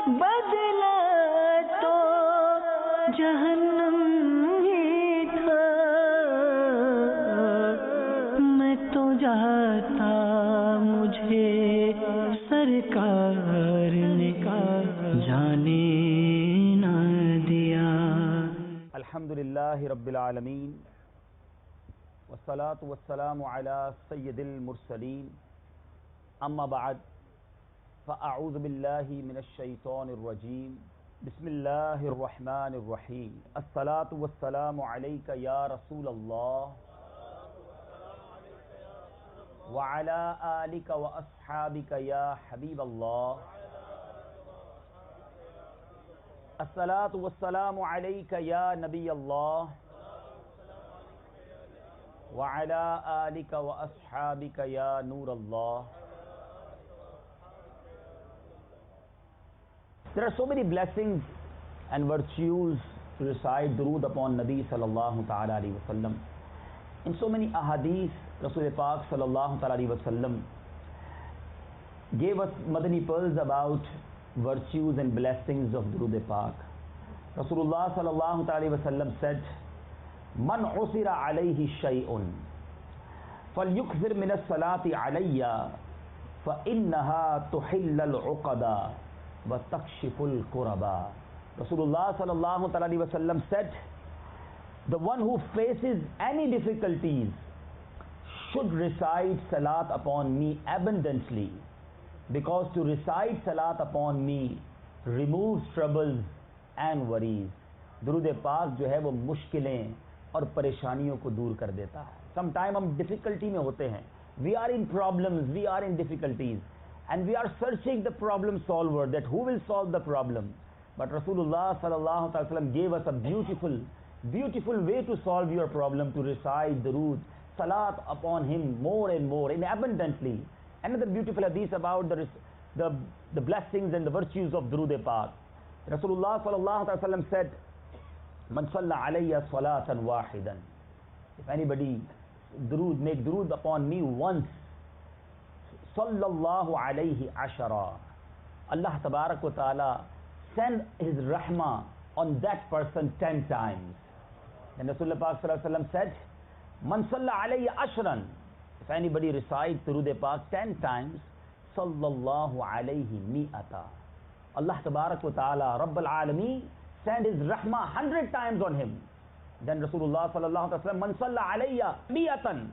बदला तो जहन्नम ही था, मैं तो जाता मुझे सरकार ने जाने ना दिया। अल्हम्दुलिल्लाहि रब्बिल आलमीन वस्सलातु वस्सलामु अला सय्यिदिल मुरसलीन अम्मा बाद फ़अऊज़ु बिल्लाहि मिनश शैतानिर रजीम बिस्मिल्लाहिर रहमानिर रहीम अस्सलातु वस्सलामु अलैका या रसूलल्लाह व अला आलिका व अस्हाबिका या हबीबल्लाह अस्सलातु वस्सलामु अलैका या नबीयल्लाह व अला आलिका व अस्हाबिका या नूरल्लाह। There are so many blessings and virtues to recite durood upon Nabi sallallahu ta'ala alayhi wa sallam. In so many ahadith, Rasul Pak sallallahu ta'ala alayhi wa sallam gave us Madani pearls about virtues and blessings of durood Pak. Rasulullah sallallahu ta'ala alayhi wa sallam said, Man usira alayhi shay'un falyukthir min as-salati alayya fa innaha tuhilla al-uqada wa takshiful quraba. Rasulullah sallallahu alaihi wasallam said, the one who faces any difficulties should recite salat upon me abundantly, because to recite salat upon me removes troubles and worries. दुरूद पाक जो है वो मुश्किलें और परेशानियों को दूर कर देता है. Sometime हम difficulty में होते हैं, we are in problems, we are in difficulties, and we are searching the problem solver, that who will solve the problem. But Rasulullah sallallahu alaihi wasallam gave us a beautiful way to solve your problem, to recite durood, salat upon him more and more, in abundantly. Another beautiful hadith about the blessings and the virtues of durood Pak. Rasulullah sallallahu alaihi wasallam said, Man salla alayya salatan wahidan. If anybody make durood upon me once, sallallahu alayhi ashara, Allah tabarak wa ta'ala send his rahmah on that person 10 times. And Rasulullah Pak sallallahu alayhi wa sallam said, Man salla alayya ashran. If anybody recites durood Pak 10 times, sallallahu alayhi mi'ata. Allah tabarak wa ta'ala Rabbul Alameen send his rahmah 100 times on him. Then Rasulullah sallallahu alayhi wa sallam, Man salla alayya mi'atan,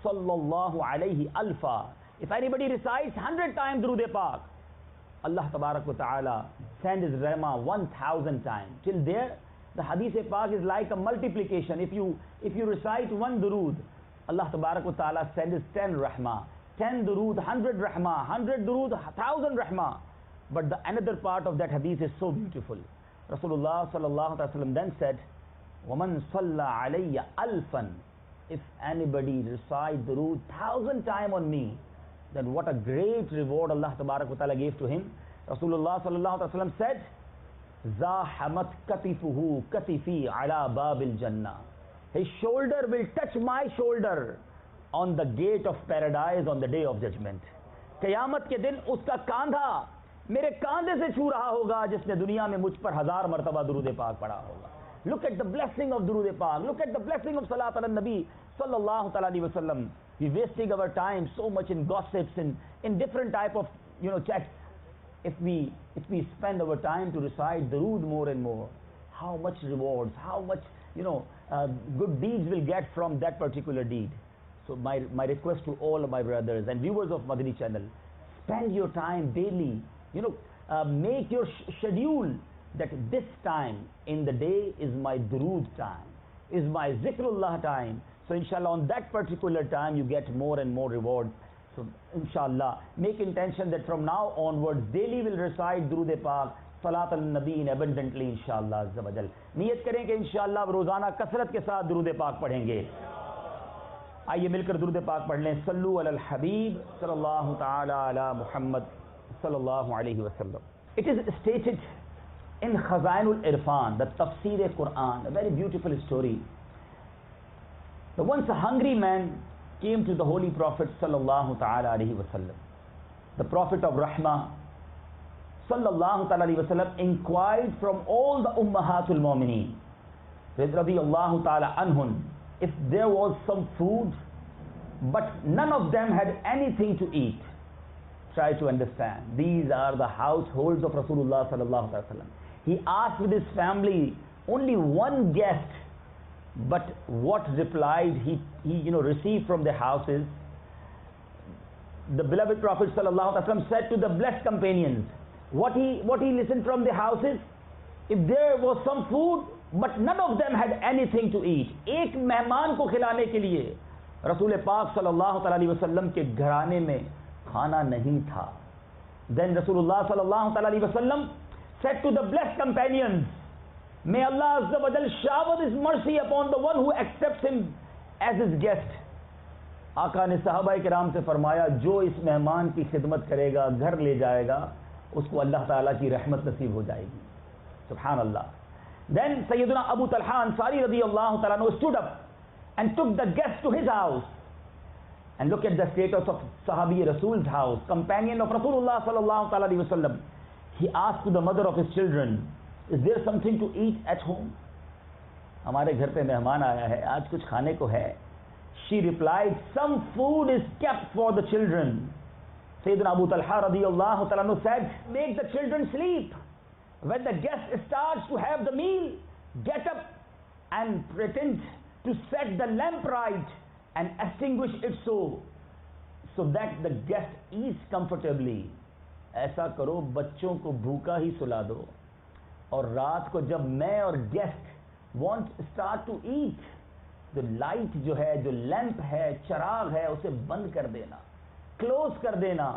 sallallahu alayhi alfa. If anybody recites 100 times durood Pak, Allah tabarak wa ta'ala send his rahmah 1000 times. Till there, the hadith Pak is like a multiplication. If you recite one durood, Allah tabarak wa ta'ala sends 10 rahmah, 10 durood, 100 rahmah, 100 durood, 1000 rahmah. But the another part of that hadith is so beautiful. Rasulullah sallallahu alaihi wasallam then said, وَمَنْ صَلَّى عَلَيَّ أَلْفًا. If anybody recites durood 1000 times on me, then what a great reward Allah tabarak wa ta'ala gave to him. Rasulullah sallallahu alaihi wasallam said, زَاحَمَتْ كَتِفُهُ كَتِفِي عَلَى بَابِ الْجَنَّةِ. His shoulder will touch my shoulder on the gate of paradise on the day of judgment. क़यामत के दिन उसका कांधा मेरे कांधे से छू रहा होगा जिसने दुनिया में मुझ पर 1000 मर्तबा दुरूद पाक पढ़ा होगा. Look at the blessing of durood Pak. Look at the blessing of salat ala nabi sallallahu alaihi wasallam. We wasting our time so much in gossips and in different type of chats. If we spend our time to recite durood more and more, how much rewards, how much good deeds we'll get from that particular deed. So my request to all of my brothers and viewers of Madani channel, spend your time daily. Make your schedule that this time in the day is my durood time, is my zikrullah time. So inshallah on that particular time you get more and more reward. So inshallah make intention that from now onwards daily will recite durood Pak, salat al-nabi abundantly inshallah azza wa jal. Niyat करें कि inshallah रोजाना कसरत के साथ दुरूद पाक पढ़ेंगे. आइए मिलकर दुरूद पाक पढ़ लें. सल्लु अलल हबीब सल्लल्लाहु ताला अला मुहम्मद सल्लल्लाहु अलैहि वसल्लम. It is stated in Khazainul Irfan, the Tafsir Quran, a very beautiful story. That once a hungry man came to the Holy Prophet sallallahu ta'ala alaihi wasallam, the Prophet of Rahmah, sallallahu ta'ala alayhi wasallam inquired from all the ummahatul mu'mineen, radiyallahu ta'ala anhun, if there was some food, but none of them had anything to eat. Try to understand. These are the households of Rasulullah sallallahu alaihi wasallam. He asked with his family only one guest, but what replied he received from the houses. The beloved Prophet sallallahu alaihi wasallam said to the blessed companions, what he listened from the houses, if there was some food, but none of them had anything to eat. एक मेहमान को खिलाने के लिए रसूल पाक सल्लल्लाहु अलैहि वसल्लम के घराने में खाना नहीं था. Then Rasulullah sallallahu alaihi wasallam said to the blessed companions, may Allah Azza wa Jal shower His mercy upon the one who accepts him as his guest. आका ने सहाबा किराम से फरमाया, जो इस मेहमान की खिदमत करेगा, घर ले जाएगा, उसको अल्लाह ताला की रहमत नसीब हो जाएगी. सुभान अल्लाह. Then Sayyidina Abu Talha Ansari radiyallahu ta'ala anhu stood up and took the guest to his house. And look at the status of Sahabi Rasul's house, companion of Rasulullah sallallahu ta'ala alayhi wa sallam. He asked to the mother of his children, is there something to eat at home? हमारे घर पे मेहमान आया है, आज कुछ खाने को है. She replied, some food is kept for the children. Sayyidina Abu Talha radiyallahu ta'ala anhu said, make the children sleep. When the guest starts to have the meal, get up and pretend to set the lamp right and extinguish it so that the guest eats comfortably. ऐसा करो, बच्चों को भूखा ही सुला दो, और रात को जब मैं और guest want start to eat, the light जो है, जो lamp है, चराग है, उसे बंद कर देना, close कर देना,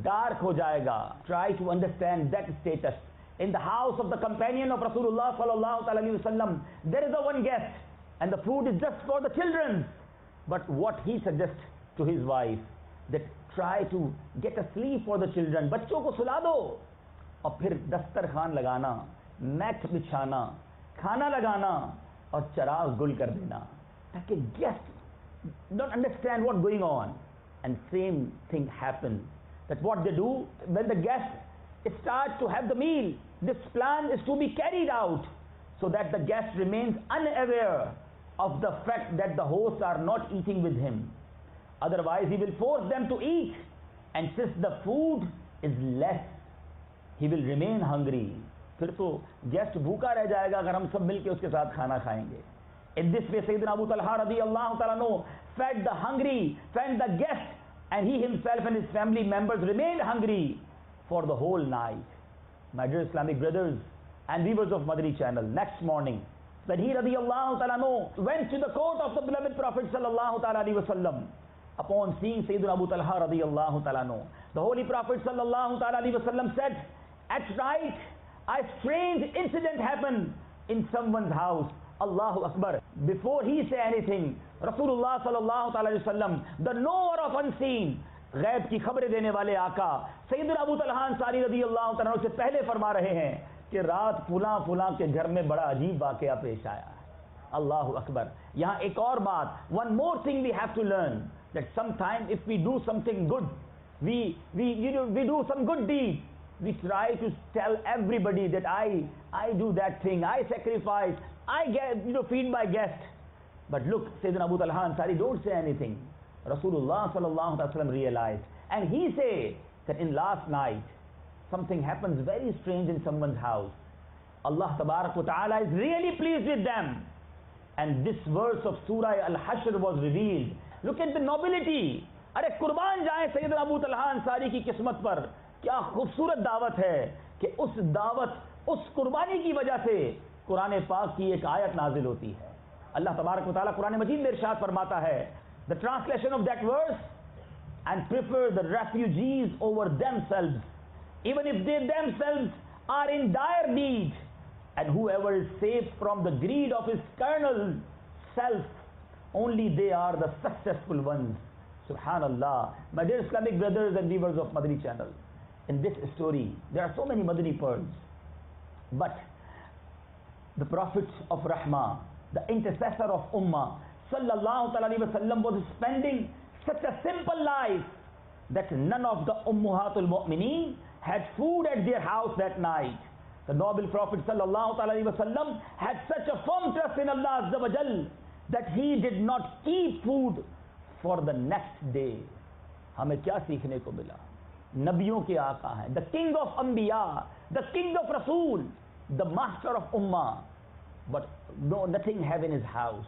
dark हो जाएगा. Try to understand that status. In the house of the companion of Rasulullah sallallahu alaihi wasallam, there is a one guest, and the food is just for the children. But what he suggests to his wife, that try to get a sleep for the children. बच्चों को सुला दो, और फिर दस्तरखान लगाना, mat बिछाना, खाना लगाना, और चराग गुल कर देना, ताकि guests don't understand what's going on. And same thing happens. That what they do when the guests start to have the meal, this plan is to be carried out so that the guest remains unaware of the fact that the hosts are not eating with him. Otherwise he will force them to eat, and since the food is less, he will remain hungry. फिर तो guest भूखा रह जाएगा अगर हम सब मिलके उसके साथ खाना खाएंगे. In this way Sayyidina Abu Talha radiyallahu ta'ala anhu fed the hungry, fed the guest, and he himself and his family members remained hungry for the whole night. My dear Islamic brothers and viewers of Madani channel, next morning, when he radiyallahu ta'ala anhu went to the court of the beloved Prophet sallallahu ta'ala alayhi wa sallam, upon seeing Sayyidina Abu Talha radiyallahu ta'ala anhu, the Holy Prophet sallallahu ta'ala alayhi wa sallam said, at night a strange incident happened in someone's house. Allahu Akbar. Before he say anything, Rasulullah sallallahu ta'ala alayhi wa sallam, the knower of unseen, गैब की खबरें देने वाले आका सैयदना अबू तलहा अंसारी रज़ियल्लाहु तआला से पहले फरमा रहे हैं कि रात फुला फुला के घर में बड़ा अजीब वाकया पेश आया. अल्लाहु अकबर. यहाँ एक और बात, one more thing we have to learn, that sometimes if we do something good, we do some good deed, we try to tell everybody that I do that thing, I sacrifice, I feed my guest. But look, Sayyidina Abu Talha Ansari don't say anything. Rasulullah sallallahu alaihi wasallam realized, and he said that in last night something happens very strange in someone's house. Allah tabarak wa ta'ala is really pleased with them, and this verse of Surah Al-Hashr was revealed. Look at the nobility. अरे कुर्बान जाए सैयदना अबू तलहा अंसारी की किस्मत पर. क्या खूबसूरत दावत है कि उस दावत, उस कुर्बानी की वजह से कुरान पाक की एक आयत नाजिल होती है. अल्लाह तबारक व तआला कुरान मजीद में इरशाद फरमाता है, the translation of that verse, and prefer the refugees over themselves, even if they themselves are in dire need, and whoever is saved from the greed of his carnal self, only they are the successful ones. Subhanallah. My dear Islamic brothers and viewers of Madani channel, in this story there are so many Madani pearls, but the Prophet of Rahmah, the intercessor of Ummah sallallahu alaihi wasallam, was spending such a simple life that none of the Ummahatul Mu'mineen had food at their house that night. The noble Prophet sallallahu alaihi wasallam had such a firm trust in Allah Azza wa Jal that he did not keep food for the next day. हमें क्या सीखने को मिला? नबियों के आका हैं, the king of Anbiya, the king of Rasul, the master of Ummah, but nothing have in his house.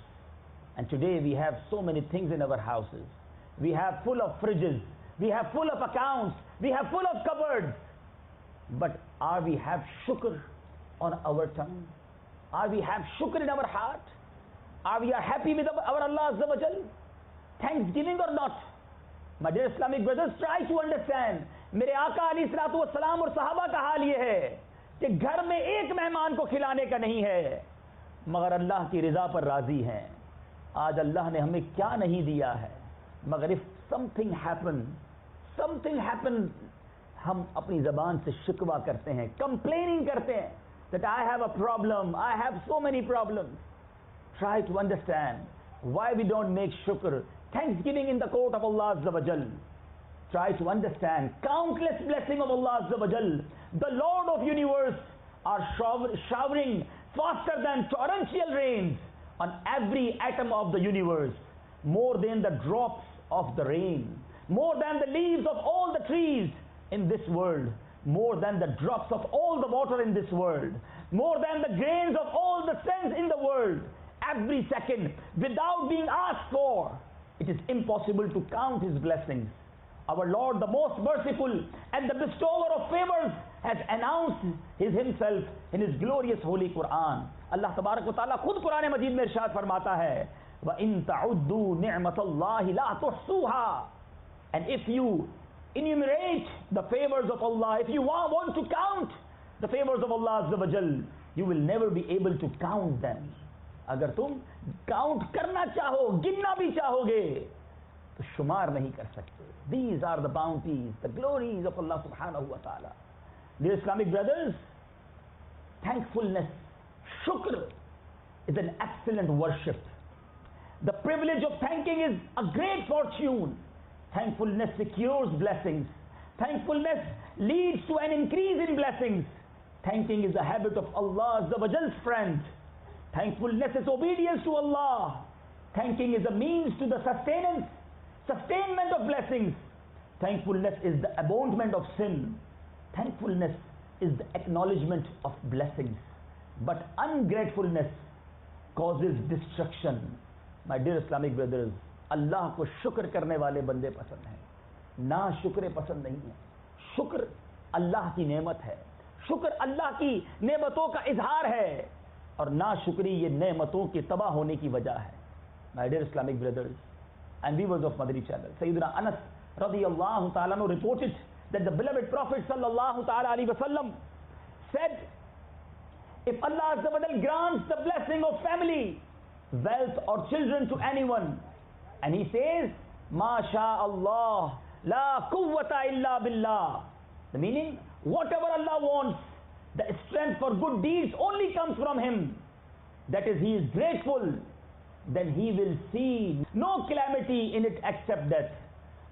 And today we have so many things in our houses. We have full of fridges, we have full of accounts, we have full of cupboards. But are we have shukr on our tongue? Are we have shukr in our heart? Are we happy with our Allah Azza wa Jal? Thanksgiving or not? My dear Islamic brothers, try to understand. मेरे आका अलैहिस्सलातु वस्सलाम और सहाबा का हाल ये है कि घर में एक मेहमान को खिलाने का नहीं है, मगर अल्लाह की रज़ा पर राजी हैं. आज अल्लाह ने हमें क्या नहीं दिया है, मगर if something happen, हम अपनी ज़बान से शिकवा करते हैं, complaining करते हैं that I have a problem, I have so many problems. Try to understand why we don't make shukr, thanksgiving in the court of Allah Azza wa Jal. Try to understand countless blessings of Allah Azza wa Jal. The Lord of universe are showering faster than torrential rains on every atom of the universe, more than the drops of the rain, more than the leaves of all the trees in this world, more than the drops of all the water in this world, more than the grains of all the sands in the world. Every second, without being asked for, it is impossible to count His blessings. Our Lord, the most merciful and the bestower of favors, has announced Himself in His glorious holy Quran. Allah Tabarak wa Ta'ala खुद कुरान मजीद में इरशाद फरमाता है, وَإِن تَعُدُّوا نِعْمَةَ اللَّهِ لَا تُحْصُوهَا. And if you enumerate the favors of Allah, if you want to count the favors of Allah Azza wa Jal, you will never be able to count them. अगर तुम count करना चाहो, गिनना भी चाहोगे, तो शुमार नहीं कर सकते. These are the bounties, the glories of Allah subhanahu wa ta'ala. Dear Islamic brothers, thankfulness, shukr, is an excellent worship. The privilege of thanking is a great fortune. Thankfulness secures blessings. Thankfulness leads to an increase in blessings. Thanking is a habit of Allah Azza wa Jal's friend. Thankfulness is obedience to Allah. Thanking is a means to the sustainment of blessings. Thankfulness is the abandonment of sin. Thankfulness is the acknowledgement of blessings. But ungratefulness causes destruction. My dear Islamic brothers, अल्लाह को शुक्र करने वाले बंदे पसंद हैं, ना शुक्र पसंद नहीं है. शुक्र अल्लाह की नेमत है, शुक्र अल्लाह की नेमतों का इजहार है, और ना शुक्री ये नेमतों के तबाह होने की वजह है. My dear Islamic brothers and viewers of Madani channel, Sayyidina Anas radiyallahu ta'ala anhu reported that the beloved Prophet sallallahu ta'ala alaihi wasallam said, if Allah Azza wa Jal grants the blessing of family, wealth or children to anyone, and he says, Masha Allah, la quwwata illa billah, the meaning, whatever Allah wants, the strength for good deeds only comes from Him. That is, he is grateful, then he will see no calamity in it except death.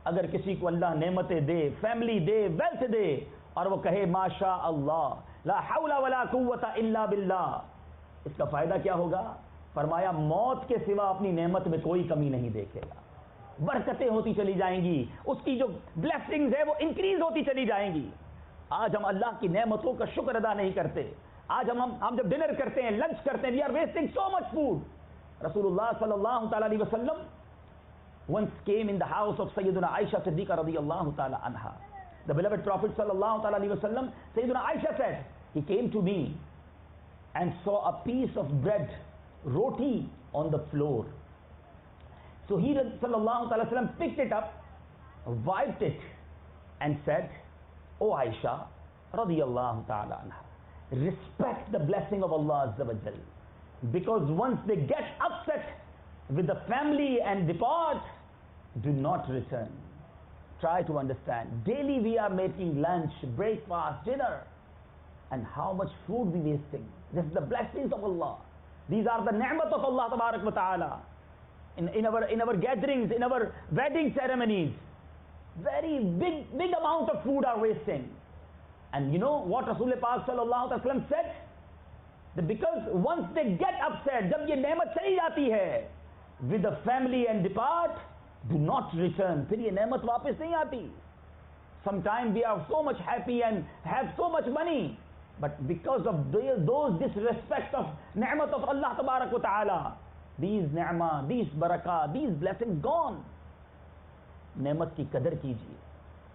अगर किसी को अल्लाह नेमतें दे, family दे, wealth दे, और वो कहे माशा अल्लाह, ला हौला वला कुव्वता इल्ला बिल्लाह, इसका फायदा क्या होगा? फरमाया मौत के सिवा अपनी नेमत में कोई कमी नहीं देखेगा. बरकतें होती चली जाएंगी, उसकी जो ब्लेसिंग्स है वो इंक्रीज होती चली जाएंगी. आज हम अल्लाह की नेमतों का शुक्र अदा नहीं करते. आज हम जब डिनर करते हैं, लंच करते हैं, we are wasting so much food. रसूलुल्लाह सल्लल्लाहु तआला अलैहि वसल्लम once came in the house of Sayyiduna Aisha Siddiqa radiyallahu ta'ala anha. The beloved Prophet sallallahu ta'ala alaihi wasallam, Sayyiduna Aisha said, he came to me and saw a piece of bread, roti, on the floor. So he sallallahu ta'ala wasallam picked it up, wiped it, and said, O Aisha radiyallahu ta'ala anha, respect the blessing of Allah Azza wa Jal, because once they get upset with the family and depart, do not return. Try to understand. Daily we are making lunch, breakfast, dinner, and how much food we wasting. This is the blessings of Allah. These are the ni'mat of Allah Tabarak wa Ta'ala. In our gatherings, in our wedding ceremonies, very big amount of food are wasting. And you know what Rasul Pak sallallahu alaihi wasallam said? That because once they get upset, जब ये नेमत चली जाती है, with the family and depart, do not return. फिर ये नेमत वापस नहीं आती. Sometimes we are so much happy and have so much money, but because of those disrespect of ni'mat of Allah tabarak wa ta'ala, these ni'mah, these barakah, these blessings gone. नेमत की कदर कीजिए,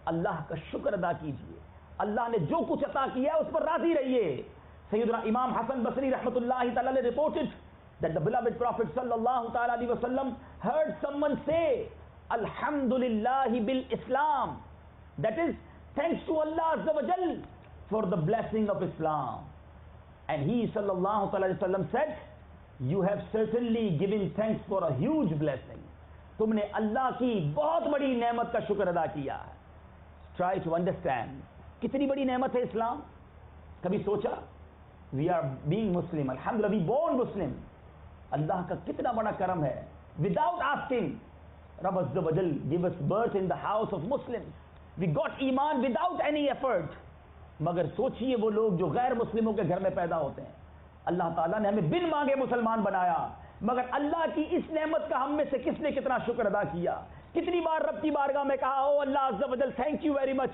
अल्लाह का शुक्र अदा कीजिए, अल्लाह ने जो कुछ अता किया है उस पर राजी रहिए. सैयदना इमाम हसन बसरी रहमतुल्लाहि तआला ने reported that the beloved Prophet sallallahu ta'ala alaihi wasallam heard someone say, Alhamdulillahi bil Islam. That is, thanks to Allah Azza wa Jal for the blessing of Islam. And he sallallahu ta'ala alaihi wasallam said, you have certainly given thanks for a huge blessing. तुमने अल्लाह की बहुत बड़ी नेमत का शुक्र अदा किया है. Try to understand, कितनी बड़ी नेमत है इस्लाम. कभी सोचा? We are being Muslim, alhamdulillah, we born Muslim. अल्लाह का कितना बड़ा करम है. Without asking, Rabb Azza wa Jal give us birth in the house of Muslims. We got Iman without any effort. मगर सोचिए वो लोग जो गैर मुस्लिमों के घर में पैदा होते हैं. अल्लाह ताला ने हमें बिन मांगे मुसलमान बनाया, मगर अल्लाह की इस नेमत का हम में से किसने कितना शुक्र अदा किया. कितनी बार रब की बारगाह में कहा, ओ अल्लाह अज़्ज़ा वजल, thank you very much,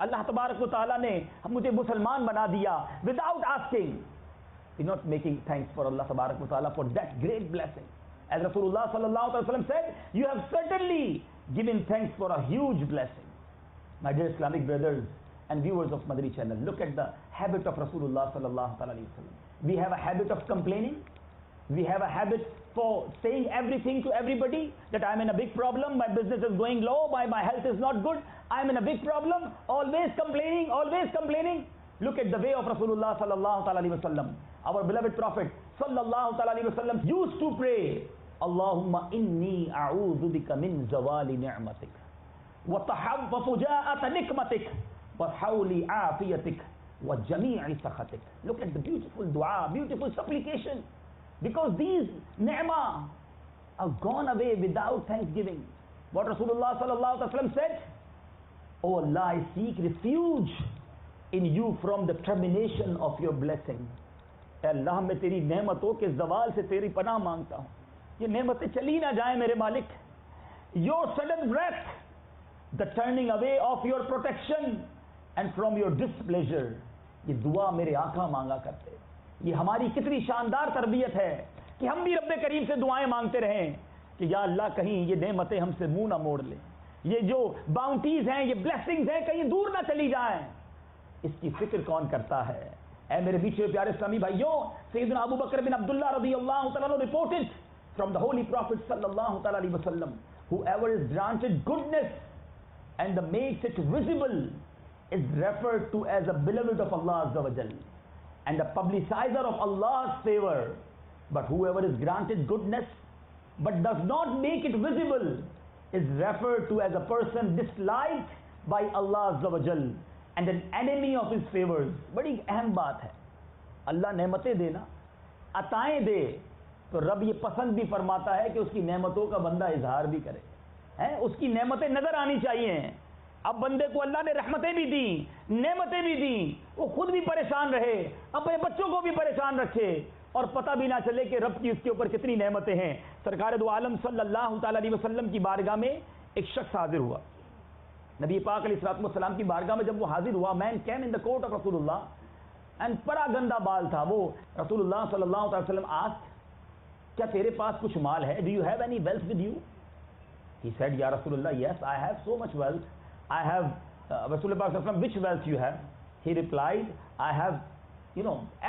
Allah तबारक व तआला ने मुझे मुसलमान बना दिया. Without asking, we not making thanks for Allah तबारक व तआला for that great blessing. As रसूलुल्लाह सल्लल्लाहु अलैहि वसल्लम said, you have certainly given thanks for a huge blessing. My dear Islamic brothers and viewers of Madri channel, look at the habit of Rasulullah sallallahu alaihi wasallam. We have a habit of complaining. We have a habit for saying everything to everybody, that I'm in a big problem, my business is going low, my health is not good, I'm in a big problem, always complaining, always complaining. Look at the way of Rasulullah sallallahu alaihi wasallam. Our beloved Prophet sallallahu alaihi wasallam used to pray, Allahumma inni a'udhu bika min zawali ni'matik wa fuja'ata nikmatik wa hawli afiyatik wa jami'i sakhatik. Look at the beautiful dua, beautiful supplication. Because these ni'mah are gone away without thanksgiving. What Rasulullah sallallahu alaihi wasallam said, Oh Allah, I seek refuge in you from the termination of your blessing. Allah, मैं तेरी नेमतों के ज़वाल से तेरी पनाह मांगता हूँ. ये नेमतें चली ना जाए मेरे मालिक. Your sudden breath, the turning away of your protection and from your displeasure. ये दुआ मेरे आका मांगा करते. ये हमारी कितनी शानदार तरबियत है कि हम भी रब्बे करीम से दुआएं मांगते रहें कि या अल्लाह कहीं ये नेमतें हमसे मुंह ना मोड़ लें, ये जो बाउंटीज हैं, ये ब्लेसिंग्स हैं, कहीं दूर ना चली जाएं. इसकी फिक्र कौन करता है? ऐ मेरे बीच प्यारे इस्लामी भाइयों, सैयदना अबू बकर बिन अब्दुल्लाह रज़ियल्लाहु तआला reported from the holy prophet sallallahu alaihi wasallam, whoever is granted goodness and makes it visible is referred to as a beloved of Allah Azza wa Jal and a publicizer of Allah's favor. But whoever is granted goodness but does not make it visible is referred to as a person disliked by Allah Azza wa Jal and an enemy of his favors. बड़ी अहम बात है. अल्लाह नेमतें देना, अताएं दे, तो रब ये पसंद भी फरमाता है कि उसकी नेमतों का बंदा इजहार भी करे. हैं, उसकी नेमतें नजर आनी चाहिए. अब बंदे को अल्लाह ने रहमतें भी दी, नेमतें भी दी, वो खुद भी परेशान रहे, अपने बच्चों को भी परेशान रखे और पता भी ना चले कि रब की उसके ऊपर कितनी नेमतें हैं. सरकार दो आलम सल्लल्लाहु तआला अलैहि वसल्लम की बारगाह में एक शख्स हाजिर हुआ. नबी पाक अलैहिस्सलातु वस्सलाम की बारगाह में जब वो हाजिर हुआ, man came in the court of रसूलुल्लाह एंड बड़ा गंदा बाल था वो. रसूलुल्लाह सल्लल्लाहु अलैहि वसल्लम आस्क्ड, क्या तेरे पास कुछ माल है? Do you have any wealth with you? He said, या रसूलुल्लाह, yes I have so much wealth. I have रसूलुल्लाह पाक सल्लल्लाहु अलैहि वसल्लम, which wealth you have? He replied, I have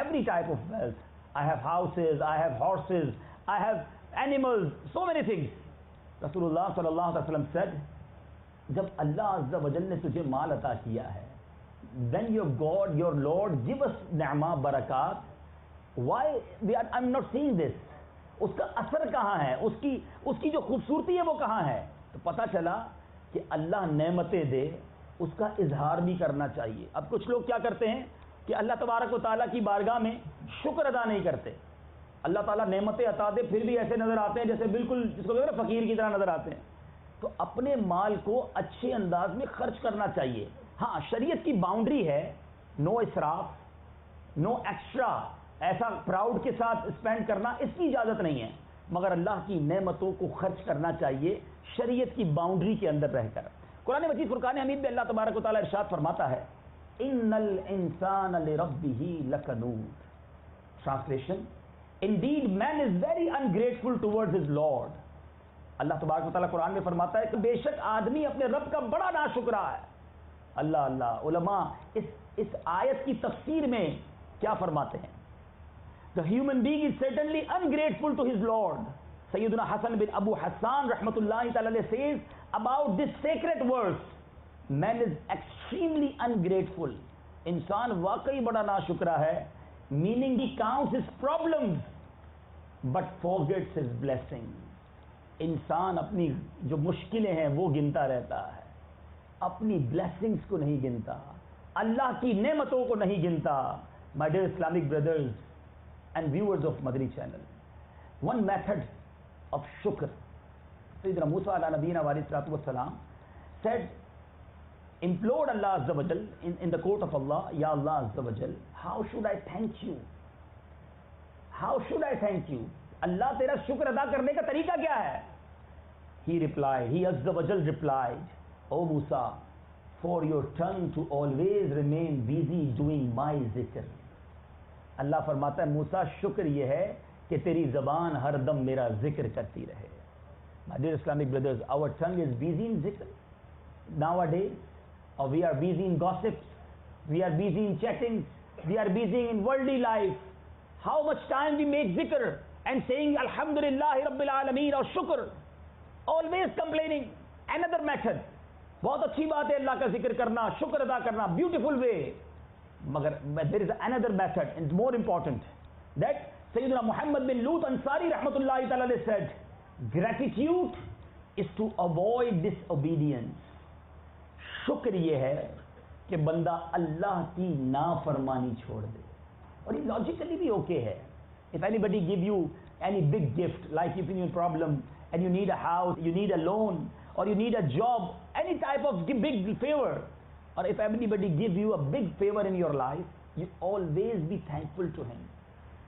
every type of wealth. I have houses, I have horses, I have animals, so many things. रसूलुल्लाह सल्लल्लाहु अलैहि वसल्लम said, जब अल्लाह अज़्ज़ा वजल ने तुझे माल अता किया है, then your God, your Lord give us निअमा बरकत. Why I'm not seeing this? उसका असर कहाँ है? उसकी जो खूबसूरती है वो कहाँ है? तो पता चला कि अल्लाह नेमतें दे, उसका इजहार भी करना चाहिए. अब कुछ लोग क्या करते हैं कि अल्लाह तबारक व तआला की बारगाह में शुक्र अदा नहीं करते. अल्लाह ताला नेमतें अता दे, फिर भी ऐसे नजर आते हैं जैसे बिल्कुल जिसको कहते हैं फकीर की तरह नजर आते हैं. तो अपने माल को अच्छे अंदाज में खर्च करना चाहिए. हाँ, शरीयत की बाउंड्री है, नो इसराफ, नो एक्स्ट्रा, ऐसा प्राउड के साथ स्पेंड करना, इसकी इजाजत नहीं है, मगर अल्लाह की नेमतों को खर्च करना चाहिए शरीयत की बाउंड्री के अंदर रहकर। कुरान मजीद फुरकान हमीद में अल्लाह तबारक व तआला इरशाद फरमाता है, इन्नल इंसान लिरब्बिही लकनूद। Translation, indeed man is very ungrateful towards his lord. Allah तबारक व तआला कुरान में फरमाता है कि बेशक आदमी अपने रब का बड़ा नाशुक्रा है। अल्लाह अल्लाह, उलमा इस आयत की तफसीर में क्या फरमाते हैं? The human being is certainly ungrateful to his lord. सैयदना हसन बिन अबू हसन रहमतुल्लाहि तआला अलैह says about this sacred verse, man is extremely ungrateful. इंसान वाकई बड़ा नाशुक्रा है, meaning he counts his problems but forgets his blessing. इंसान अपनी जो मुश्किलें हैं वो गिनता रहता है, अपनी ब्लेसिंग्स को नहीं गिनता, अल्लाह की नेमतों को नहीं गिनता। My dear Islamic brothers and viewers of Madani channel, one method of शुक्र, सैयदना मूसा अला नबीना अलैहि सलाम said, implored Allah Azza wa Jal in the court of Allah, Ya Allah Azza wa Jal, how should I thank you? How should I thank you? अल्लाह तेरा शुक्र अदा करने का तरीका क्या है? He replied, He Azza wa Jal replied, O Musa, for your tongue to always remain busy doing my zikr. अल्लाह फरमाता है, मूसा शुक्र यह है कि तेरी जबान हर दम मेरा जिक्र करती रहे। My dear Islamic brothers, our tongue is busy in zikr nowadays, or we are busy in gossips, we are busy in chatting, we are busy in worldly life. How much time we make zikr and saying Alhamdulillah Rabbil Alameen or shukr, always complaining. Another method, बहुत अच्छी बात है अल्लाह का जिक्र करना, शुक्र अदा करना, beautiful way. मगर there is another method and more important, that Sayyidina Muhammad bin Lut Ansari rahmatullahi ta'ala said, gratitude is to avoid disobedience. शुक्र ये है कि बंदा अल्लाह की नाफरमानी छोड़ दे, और ये लॉजिकली भी ओके है. If anybody give you any big gift, like if you're in a problem and you need a house, you need a loan, or you need a job, any type of big favor, or if anybody give you a big favor in your life, you always be thankful to him.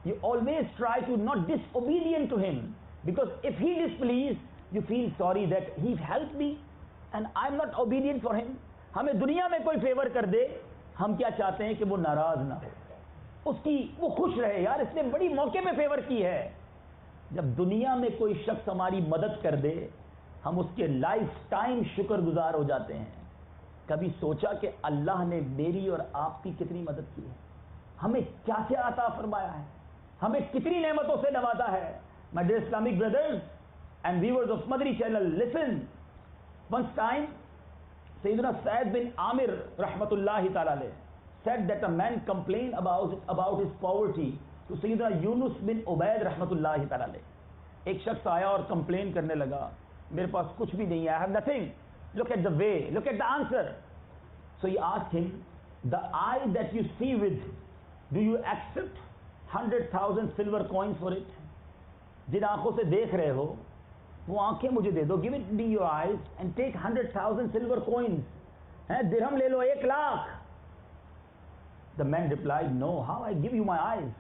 You always try to not disobedient to him, because if he displeased, you feel sorry that he helped me and I'm not obedient for him. हमें दुनिया में कोई favour कर दे, हम क्या चाहते हैं कि वो नाराज ना हो, उसकी वो खुश रहे, यार इसने बड़ी मौके पे फेवर की है. जब दुनिया में कोई शख्स हमारी मदद कर दे, हम उसके लाइफ टाइम शुक्रगुजार हो जाते हैं. कभी सोचा कि अल्लाह ने मेरी और आपकी कितनी मदद की है, हमें क्या क्या अता फरमाया है, हमें कितनी नेमतों से नवाजा है. My dear Islamic brothers and viewers of Madri channel, listen. Once time, Sayyidina Sa'id bin Amir rahmatullahi ta'ala said that a man complained about his poverty to Sayyidina Yunus bin Ubayd rahmatullahi ta'ala. एक शख्स आया और complain करने लगा, मेरे पास कुछ भी नहीं है, I have nothing. Look at the way, look at the answer. So he asked him, the eye that you see with, do you accept 100,000 silver coins for it? जिन आंखों से देख रहे हो वो आंखें मुझे दे दो. Give it me your eyes and take 100,000 silver coins. हैं, दिरहम ले लो 1 lakh. The man replied, no, how I give you my eyes.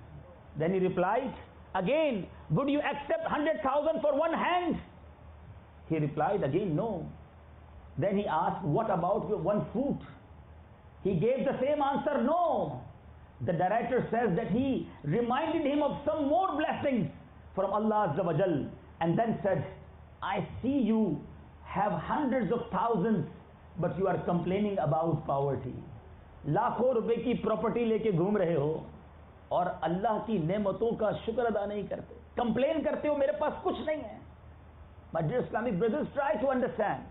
Then he replied again, would you accept 100,000 for 1 hand? He replied again, no. Then he asked, what about your 1 foot? He gave the same answer, no. The director says that he reminded him of some more blessings from Allah Azza wa Jal, and then said, I see you have hundreds of thousands, but you are complaining about poverty. लाखों रुपए की property लेके घूम रहे हो और अल्लाह की नेमतों का शुक्र अदा नहीं करते, कंप्लेन करते हो मेरे पास कुछ नहीं है. My dear Islamic brothers, try to understand,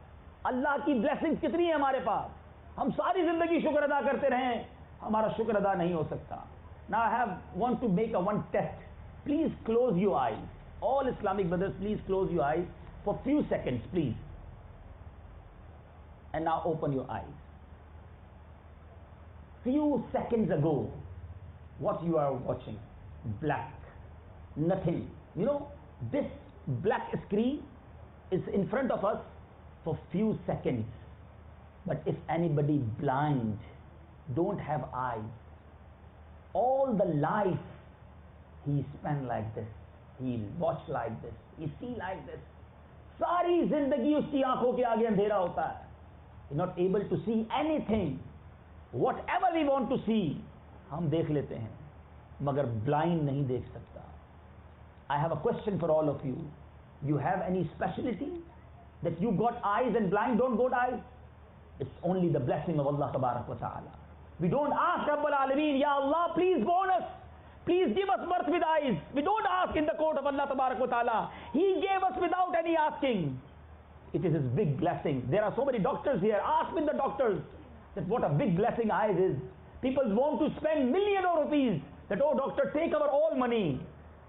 अल्लाह की ब्लेसिंग्स कितनी है हमारे पास. हम सारी जिंदगी शुक्र अदा करते रहें, हमारा शुक्र अदा नहीं हो सकता. Now I want to make one test. Please close your eyes. All Islamic brothers, please close your eyes for few seconds, please. And now open your eyes. Few seconds ago, what you are watching? Black. Nothing. You know, this black screen is in front of us for few seconds. But if anybody blind, don't have eyes, all the life he spend like this, he watch like this, he see like this, सारी जिंदगी उसकी आंखों के आगे अंधेरा होता है. He's not able to see anything. Whatever we want to see, हम देख लेते हैं, मगर blind नहीं देख सकता. I have a question for all of you. You have any specialty that you got eyes and blind don't got eyes? It's only the blessing of Allah Tabarak wa Ta'ala. We don't ask Rabbul Alameen, Ya Allah, please born us. Please give us birth with eyes. We don't ask in the court of Allah Tabarak wa Ta'ala. He gave us without any asking. It is His big blessing. There are so many doctors here. Ask with the doctors that what a big blessing eyes is. People want to spend millions of rupees that, oh doctor, take our all money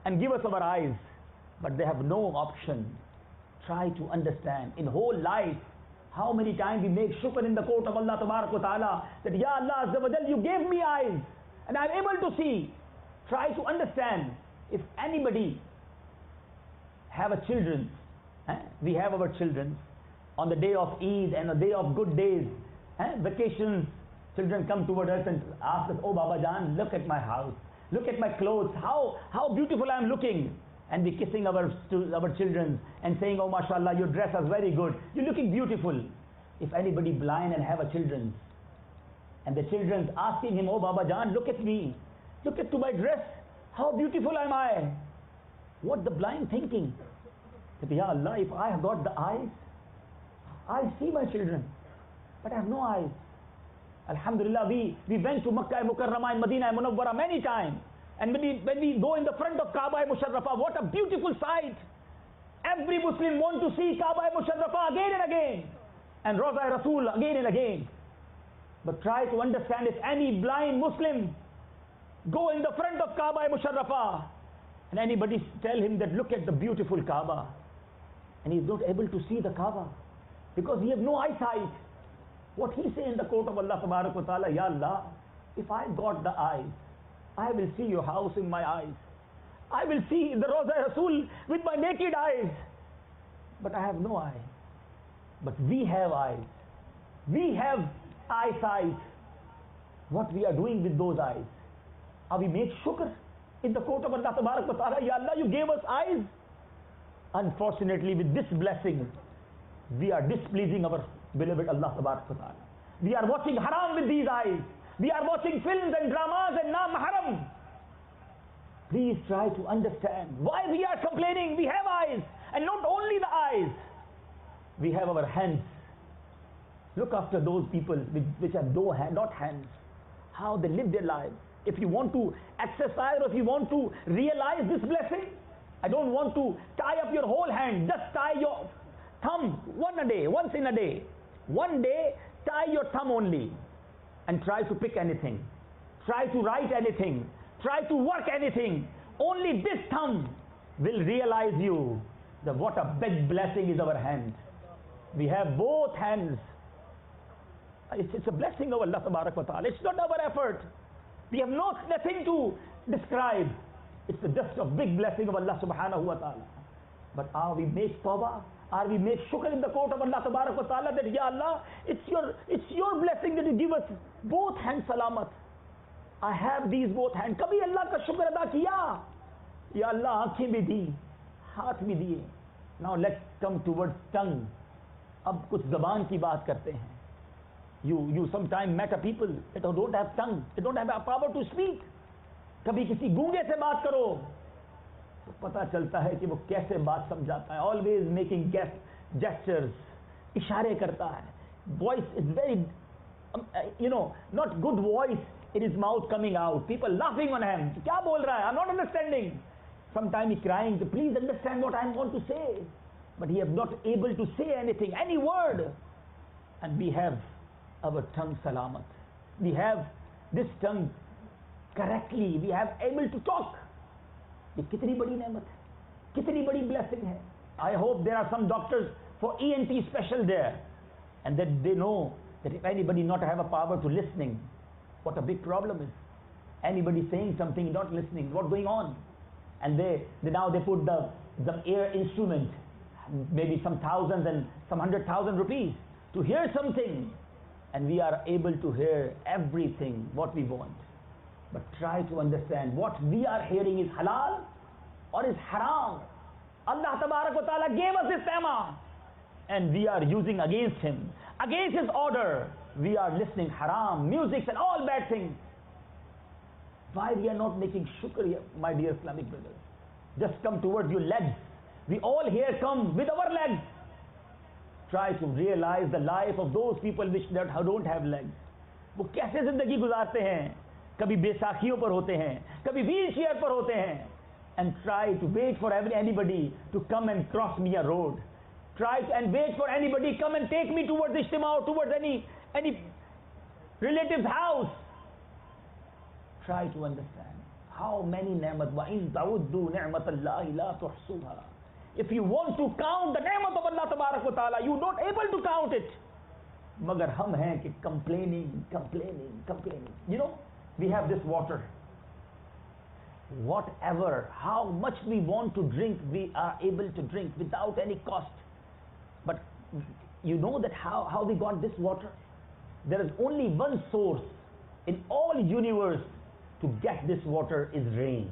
and give us our eyes. But they have no option. Try to understand in whole life how many times we make shukr in the court of Allah Tabarak wa Ta'ala that, Ya Allah Azza wa Jal, you gave me eyes and I'm able to see. Try to understand. If anybody have a children, we have our children on the day of Eid and the day of good days, vacations, children come toward us and ask us, oh Baba Jan, look at my house, look at my clothes, how beautiful I am looking. And we kissing our children and saying, oh mashallah, your dress is very good, you're looking beautiful. If anybody blind and have a children, and the children asking him, oh Baba Jan, look at me, look at to my dress, how beautiful am I? What the blind thinking? That, Ya Allah, if I have got the eyes, I see my children, but I have no eyes. Alhamdulillah, we went to Makkah Mukarramah and Medina Munawwara many times. And when we go in the front of Kaaba Musharrafa, what a beautiful sight. Every Muslim wants to see Kaaba Musharrafa again and again. And Rawza Rasul again and again. But try to understand, if any blind Muslim go in the front of Kaaba Musharrafa and anybody tell him that look at the beautiful Kaaba, and he's not able to see the Kaaba because he has no eyesight. What he say in the court of Allah Tabarak wa Ta'ala, Ya Allah, if I got the eyes, I will see your house in my eyes. I will see the Rawza Rasul with my naked eyes. But I have no eye. But we have eyes. We have eyesight. What we are doing with those eyes? Are we make shukr in the court of Allah Tabarak wa Ta'ala? Ya Allah, you gave us eyes. Unfortunately, with this blessing, we are displeasing our beloved Allah Tabarak wa Ta'ala. We are watching haram with these eyes. We are watching films and dramas and non-haram. Please try to understand why we are complaining. We have eyes, and not only the eyes, we have our hands. Look after those people which have not hands, how they live their lives. If you want to exercise or if you want to realize this blessing, I don't want to tie up your whole hand. Just tie your thumb once in a day. One day, tie your thumb only. And try to pick anything, try to write anything, try to work anything. Only this thumb will realize you that what a big blessing is our hand. We have both hands. It's a blessing of Allah Tabarak wa Ta'ala. It's not our effort. We have nothing to describe. It's just a big blessing of Allah Subhanahu wa Ta'ala. But are we make tawbah? Are we make shukr in the court of Allah Tabarak wa Ta'ala that, Ya Allah, it's your blessing that you give us both hands salamat. I have these both hands. Kabhi Allah ka shukr ada kiya? Ya Allah, aankhein bhi di, haath bhi diye. Now let's come towards tongue. Ab kuch zaban ki baat karte hain. You sometimes met a people that don't have tongue, they don't have a power to speak. Kabhi kisi गूंगे से बात करो तो पता चलता है कि वो कैसे बात समझाता है. Always making gestures, इशारे करता है. Voice is very, not good voice in his mouth coming out. People laughing on him. क्या बोल रहा है? I'm not understanding. Sometimes he crying, please understand what I want to say. But he is not able to say anything, any word. And we have our tongue salamat. We have this tongue correctly. We have able to talk. ये कितनी बड़ी नेमत है, कितनी बड़ी blessing है. I hope there are some doctors for ENT special there, and that they know that if anybody not have a power to listening, what a big problem is. Anybody saying something, not listening, what's going on? And now they put the ear instrument, maybe some thousands and some 100,000 rupees to hear something. and we are able to hear everything what we want. But try to understand what we are hearing is halal or is haram. Allah Tabarak wa Ta'ala gave us this tema, and we are using against Him, against His order. We are listening haram, music and all bad things. Why we are not making shukr, my dear Islamic brothers? Just come towards your legs. We all here come with our legs. Try to realize the life of those people which don't have legs. वो कैसे जिंदगी गुजारते हैं? कभी बैसाखियों पर होते हैं, कभी wheel chair पर होते हैं. And try to wait for anybody to come and cross me a road. Try and wait for anybody come and take me towards Ijtima or towards any relative's house. Try to understand how many ni'mat wa in ta'uddu ni'matallahi la tuhsuha. If you want to count the ni'mat of Allah Tabarak wa Ta'ala, you're not able to count it. Magar hum hain ki complaining. You know, we have this water. Whatever, how much we want to drink, we are able to drink without any cost. But you know that how we got this water? There is only one source in all universe to get this water is rain.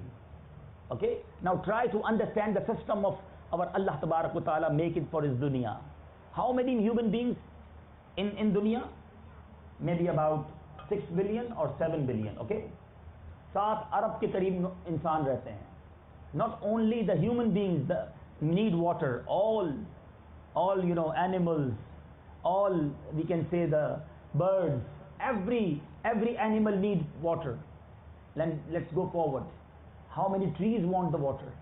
Okay? Now try to understand the system of our Allah Tabarak wa Ta'ala making for His dunya. How many human beings in dunya? Maybe about 6 billion or 7 billion. Okay? 7 अरब के करीब इंसान रहते हैं. Not only the human beings need water, all you know, animals, all we can say the birds, every animal needs water. Let's go forward. How many trees want the water?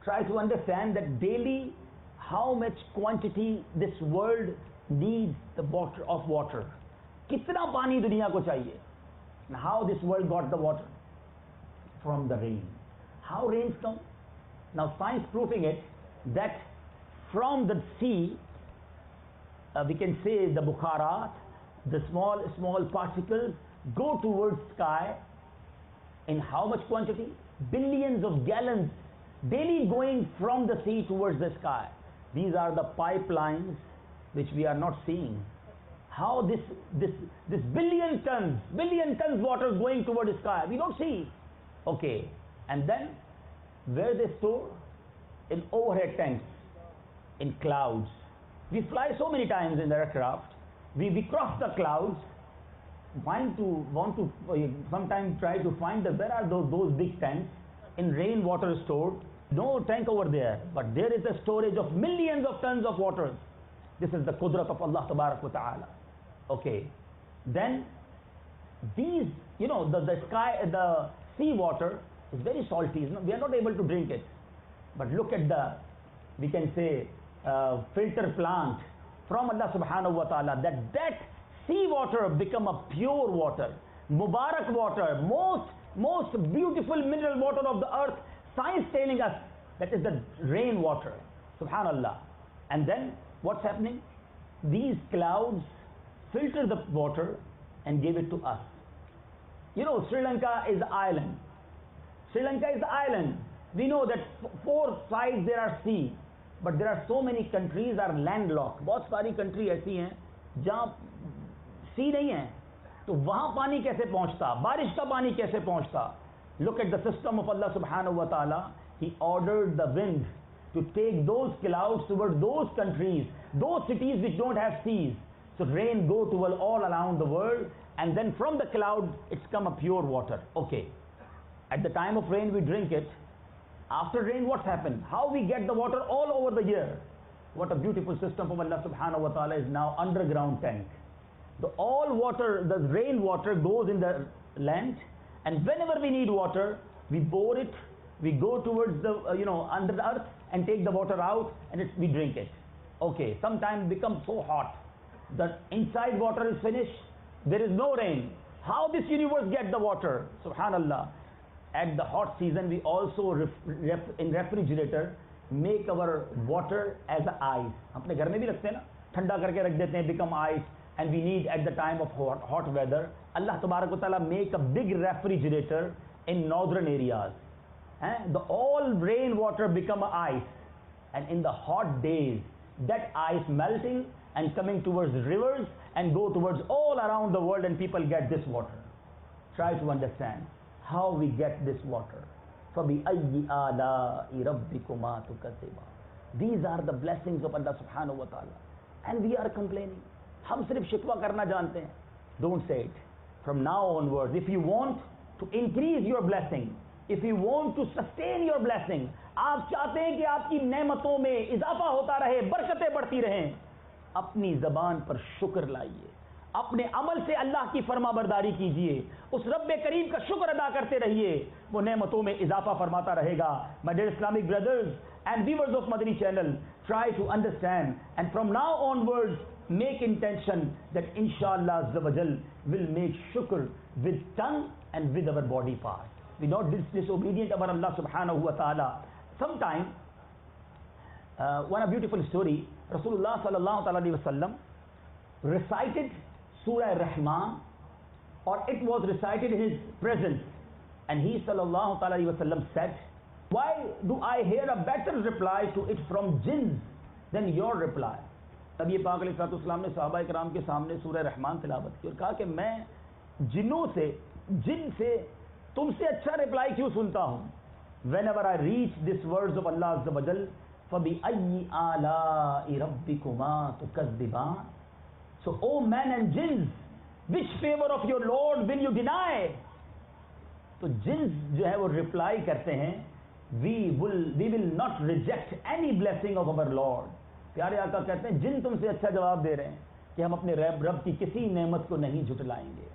Try to understand that daily how much quantity this world needs the water of water. कितना पानी दुनिया को चाहिए? And how this world got the water? From the rain. How rains come? Now science proving it that from the sea, we can say the bukharat, the small particles go towards sky. In how much quantity? Billions of gallons daily going from the sea towards the sky. These are the pipelines which we are not seeing. How this billion tons water is going towards the sky, we don't see. Okay, and then where they store? In overhead tanks, in clouds. We fly so many times in the aircraft. We cross the clouds. Sometimes try to find where are those big tanks in rainwater stored. No tank over there, but there is a storage of millions of tons of water. This is the qudrat of Allah Tabarak wa Ta'ala. Okay, then these, you know, the sea water is very salty. We are not able to drink it. But look at we can say, filter plant from Allah Subhanahu wa Ta'ala, that sea water become a pure water, Mubarak water, most beautiful mineral water of the earth. Science telling us that is the rain water. Subhanallah. And then what's happening? These clouds filter the water and give it to us. You know, Sri Lanka is the island. We know that 4 sides there are sea, but there are so many countries are landlocked. बहुत सारी country ऐसी हैं जहाँ sea नहीं है, तो वहाँ पानी कैसे पहुँचता? बारिश का पानी कैसे पहुँचता? Look at the system of Allah Subhanahu wa Ta'ala. He ordered the wind to take those clouds towards those countries, those cities which don't have seas. So rain go to all around the world, and then from the cloud it's come a pure water. Okay. At the time of rain we drink it. After rain what's happened? How we get the water all over the year? What a beautiful system of Allah Subhanahu wa Ta'ala is now underground tank. The rain water goes in the land, and whenever we need water, we bore it, we go towards the, under the earth and take the water out, and we drink it. Okay, sometimes it becomes so hot. The inside water is finished, there is no rain. How this universe get the water? Subhanallah. At the hot season, we also in refrigerator make our water as ice. अपने घर में भी रखते हैं ना, ठंडा करके रख देते हैं, become ice, and we need at the time of hot weather. Allah Tabarak wa Ta'ala make a big refrigerator in northern areas. The all rain water become ice, and in the hot days, that ice melting and coming towards rivers and go towards all around the world and people get this water. Try to understand how we get this water. فَبِأَيِّ آلَاءِ رَبِّكُمَا تُكَذِّبَانِ. These are the blessings of Allah subhanahu wa ta'ala. And we are complaining. हम सिर्फ शिकवा करना जानते हैं. Don't say it. From now onwards, if you want to increase your blessing, if you want to sustain your blessing, आप चाहते हैं कि आपकी नेमतों में इजाफा होता रहे, बरकतें बढ़ती रहें, अपनी जबान पर शुक्र लाइए, अपने अमल से अल्लाह की फरमाबरदारी कीजिए, उस रब्बे करीम का शुक्र अदा करते रहिए, वो नेमतों में इजाफा फरमाता रहेगा. My dear Islamic brothers and viewers of Madani channel, try to understand and from now onwards make intention that inshallah Azza wa Jal will make shukr with tongue and with our body parts. We not disobedient of Allah subhanahu wa ta'ala. Sometime, one beautiful story, Rasulullah sallallahu alaihi wasallam recited Surah Rahman, or it was recited in his presence, and he sallallahu alaihi wasallam said, why do I hear a better reply to it from jinns than your reply? नबी पाक अलैहिस्सलाम ने सहाबा इकराम के सामने सूरह रहमान तिलावत की और कहा कि मैं जिन से तुमसे अच्छा रिप्लाई क्यों सुनता हूं. Whenever I reach these words of Allah Azza wa Jal, فَبِأَيِّ آلَاءِ رَبِّكُمَا تُكَذِّبَانِ. So, O men and jinns, which favor of your Lord will you deny? तो जिन्स जो है वो रिप्लाई करते हैं, we will not reject any blessing of our Lord. प्यारे आका कहते हैं जिन तुमसे अच्छा जवाब दे रहे हैं कि हम अपने रब की किसी नेमत को नहीं झुटलाएंगे,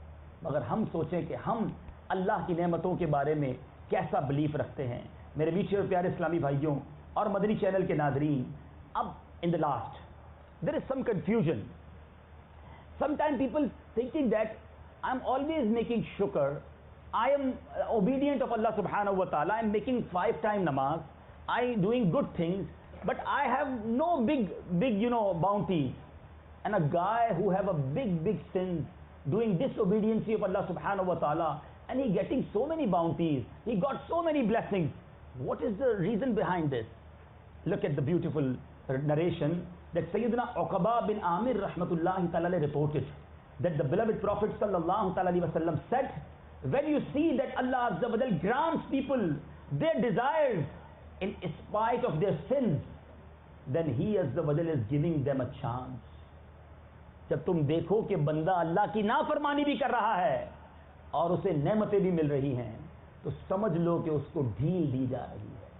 मगर हम सोचें कि हम अल्लाह की नेमतों के बारे में कैसा बिलीफ रखते हैं. मेरे मीठे और प्यारे इस्लामी भाइयों और मदनी चैनल के नाजरीन, अब in the last there is some confusion. Sometime people thinking that I am always making शुक्र, I am obedient of Allah subhanahu wa ta'ala, I am making 5 time namaz, I am doing good things, but I have no big bounties. And a guy who have a big sins, doing disobedience of Allah subhanahu wa ta'ala, and he getting so many bounties, he got so many blessings. What is the reason behind this? Look at the beautiful narration that Sayyidina Uqba bin Amir rahmatullahi ta'ala reported, that the beloved Prophet sallallahu alaihi wasallam said, when you see that Allah Azza wa Jal grants people their desires in spite of their sins, then He Azza wa Jal is giving them a chance. जब तुम देखो कि बंदा अल्लाह की नाफरमानी भी कर रहा है और उसे नेमतें भी मिल रही हैं, तो समझ लो कि उसको ढील दी जा रही है.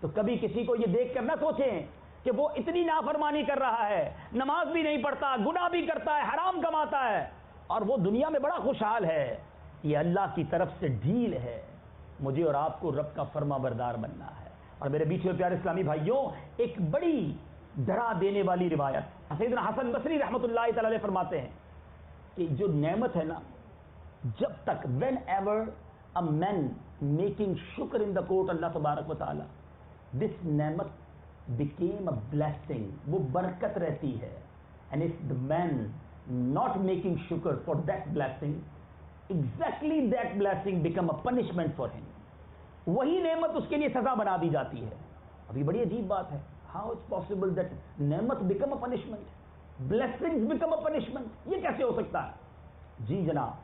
तो कभी किसी को ये देख कर न सोचें कि वो इतनी नाफरमानी कर रहा है, नमाज भी नहीं पढ़ता, गुनाह भी करता है, हराम कमाता है और वो दुनिया में बड़ा खुशहाल है. ये अल्लाह की तरफ से ढील है. मुझे और आपको रब का फरमाबरदार बनना है. और मेरे बीच में प्यारे इस्लामी भाइयों, एक बड़ी डरा देने वाली रिवायत सैयदना हसन बसरी रहमतुल्लाहि तआला अलैह फरमाते हैं कि जो नेमत है ना, जब तक when ever a man making शुक्र इन द कोर्ट अल्लाह तबारक व तआला, दिस नेमत बिकेम अ ब्लेसिंग, वो बरकत रहती है. And if the man not making शुक्र for that blessing, exactly that blessing become a punishment for him. वही नेमत उसके लिए सजा बना दी जाती है. अभी बड़ी अजीब बात है. How it's possible that नेमत become a punishment, blessings become a punishment? ये कैसे हो सकता है? जी जनाब,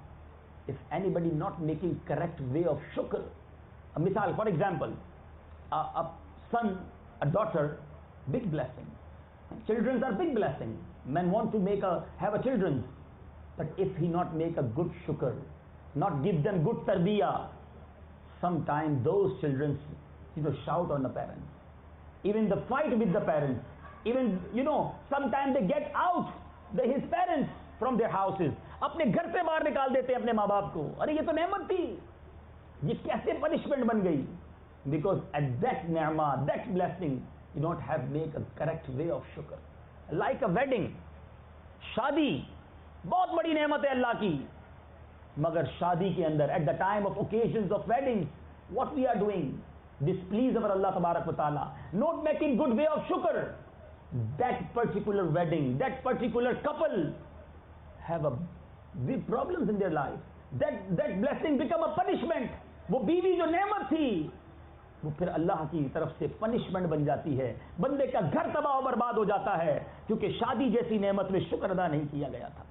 if anybody not making correct way of shukr, a मिसाल, for example, a son, a daughter, big blessing. Children are big blessing. Men want to have a children. But if he not make a good shukr, not give them good tarbiyah, sometimes those children, shout on the parents. Even the fight with the parents. Even, sometimes they get out, his parents from their houses. अपने घर से बाहर निकाल देते हैं अपने माँ बाप को. अरे ये तो नेमत थी, ये कैसे punishment बन गई? Because at that ni'mah, that blessing, you don't have make a correct way of shukr. Like a wedding, शादी बहुत बड़ी नेमत है अल्लाह की, मगर शादी के अंदर at the time of occasions of weddings, what we are doing, displease of Allah tabarak wa ta'ala, not making good way of shukr. That particular wedding, that particular couple have a big problems in their life. That blessing become a punishment. वो बीवी जो नेमत थी, वो फिर अल्लाह की तरफ से पनिशमेंट बन जाती है. बंदे का घर तबाह और बर्बाद हो जाता है क्योंकि शादी जैसी नेमत में शुक्र अदा नहीं किया गया था.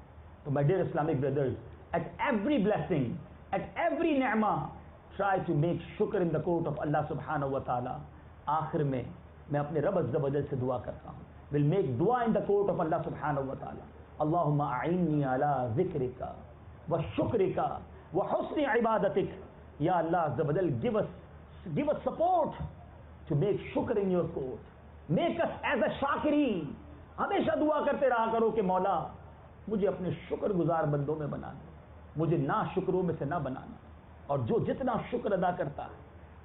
So my dear Islamic brothers, at every blessing, at every ni'mah, try to make shukr in the court of Allah subhanahu wa ta'ala. आखिर में मैं अपने रब अज़्ज़ व जल से दुआ करता हूँ. Will make dua in the court of Allah subhanahu wa ta'ala. Allahumma a'inni ala zikrika wa shukrika wa husni ibadatik. Ya Allah Azza wa Jal, give us support to make shukr in your court. Make us as a shakireen. हमेशा दुआ करते रहा करो कि मौला मुझे अपने शुक्रगुजार बंदों में बनाना, मुझे ना शुक्रों में से ना बनाना. और जो जितना शुक्र अदा करता है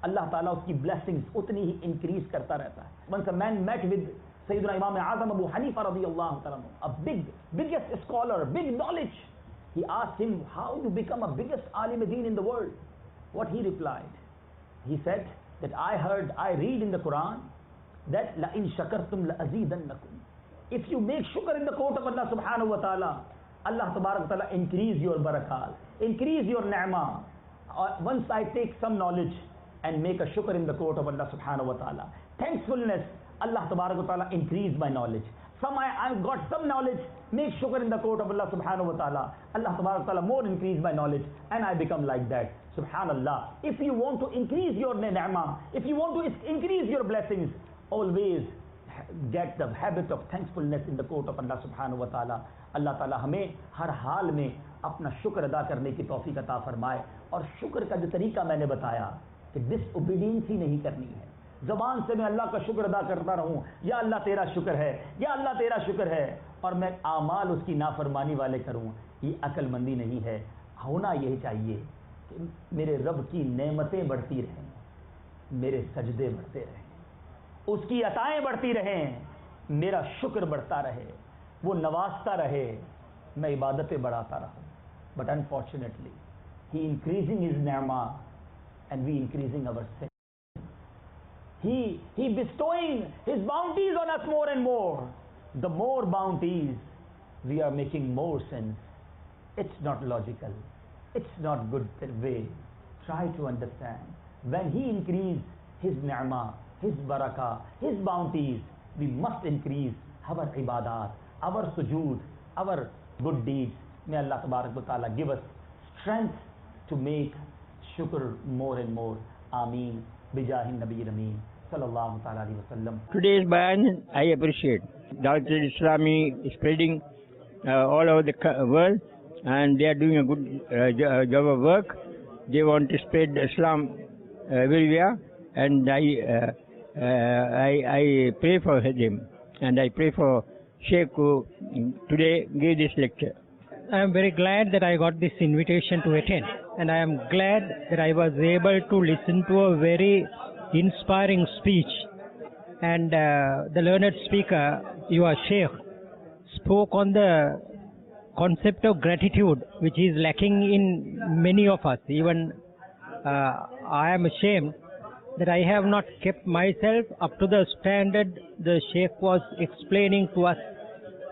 अल्लाह ताला उसकी ब्लेसिंग्स उतनी ही इंक्रीज करता रहता है. Once a man met with Sayyidina Imam Azam Abu Hanifa radiyallahu ta'ala, a biggest scholar, big knowledge. He asked him, how you become a biggest alim deen in the world? What he replied? He said that I read in the Quran that la in shakartum la azidannakum. If you make shukr in the court of Allah subhanahu wa ta'ala, Allah tabarak wa ta'ala increase your barakat, increase your ni'mah. Once I take some knowledge and make a shukr in the court of Allah subhanahu wa ta'ala, thankfulness, Allah tabarak wa ta'ala increase my knowledge. I've got some knowledge, make shukr in the court of Allah subhanahu wa ta'ala, Allah tabarak wa ta'ala more increase my knowledge, and I become like that. Subhanallah. If you want to increase your ni'mah, if you want to increase your blessings, always get the habit of thankfulness in the court of Allah subhanahu wa ta'ala. Allah ta'ala हमें हर हाल में अपना शुक्र अदा करने की तौफीक अता फरमाए. और शुक्र का जो तरीका मैंने बताया कि डिसओबीडियंस ही नहीं करनी है. ज़बान से मैं अल्लाह का शुक्र अदा करता रहूं, या अल्लाह तेरा शुक्र है, या अल्लाह तेरा शुक्र है, और मैं आमाल उसकी नाफरमानी वाले करूं, ये अक्लमंदी नहीं है. होना यही चाहिए कि मेरे रब की नेमतें बढ़ती रहें, मेरे सजदे बढ़ते रहें, उसकी अताएं बढ़ती रहें, मेरा शुक्र बढ़ता रहे, वो नवाजता रहे, मैं इबादतें बढ़ाता रहूं. But unfortunately he increasing his नि'मा and we increasing our sin. He bestowing his bounties on us more and more. The more bounties, we are making more sins. It's not logical. It's not good way. Try to understand. When he increase his ni'mah, his barakah, his bounties, we must increase our ibadat, our sujood, our good deeds. May Allah Tabarak wa Ta'ala give us strength to make shukr more and more. Ameen. Bijahin Nabi Ameen. Sallallahu Ta'ala Alaihi Wasallam. Today's bayan I appreciate. Dawat Islami is spreading all over the world, and they are doing a good job of work. They want to spread Islam everywhere, and I pray for them, and I pray for Sheikh who today gave this lecture. I am very glad that I got this invitation to attend, and I am glad that I was able to listen to a very inspiring speech. And the learned speaker, your Sheikh, spoke on the concept of gratitude, which is lacking in many of us. Even I am ashamed that I have not kept myself up to the standard the Sheikh was explaining to us,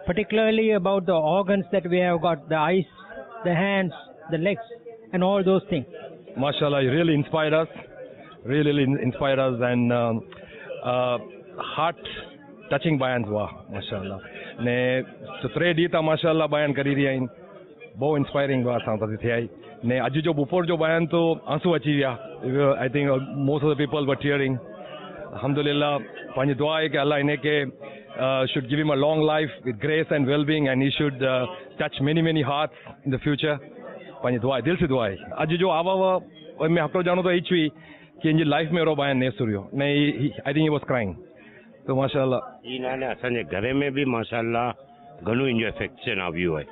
particularly about the organs that we have got, the eyes, the hands, the legs, and all those things. MashaAllah, you really inspired us. Really inspired us, and heart-touching bayans were, MashaAllah. Ne sutre dita MashaAllah bayan kari riya in, bo inspiring was sampai thai. Ne aju jo bupor jo bayan to aansu achi gaya. I think most of the people were tearing. Alhamdulillah, pani dua hai ki Allah ine ke should give him a long life with grace and well-being, and he should touch many hearts in the future. Pani dua, dil se dua hai. Aju jo awa wa me hakko jano to ichui कि in life में रो Bayern नहीं सुरियो नहीं. I think he was crying. तो माशाल्लाह इन्हाने असांजे घर में भी माशाल्लाह घणो इंजो इफेक्शन આવ્યું है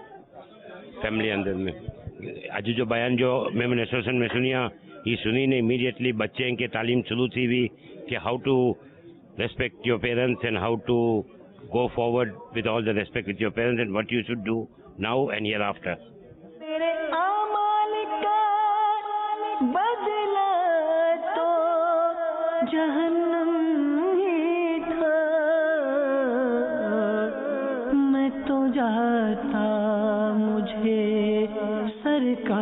फैमिली अंदर में. आज जो बयान जो मेमन एसोसिएशन में सुनिया, ये सुनी ने इमीडिएटली बच्चे के तालीम शुरू थी हुई कि how to respect your parents and how to go forward with all the respect with your parents and what you should do now and hereafter. मेरे आमाल का बदला जहन्नम ही था, मैं तो जाता मुझे सरकार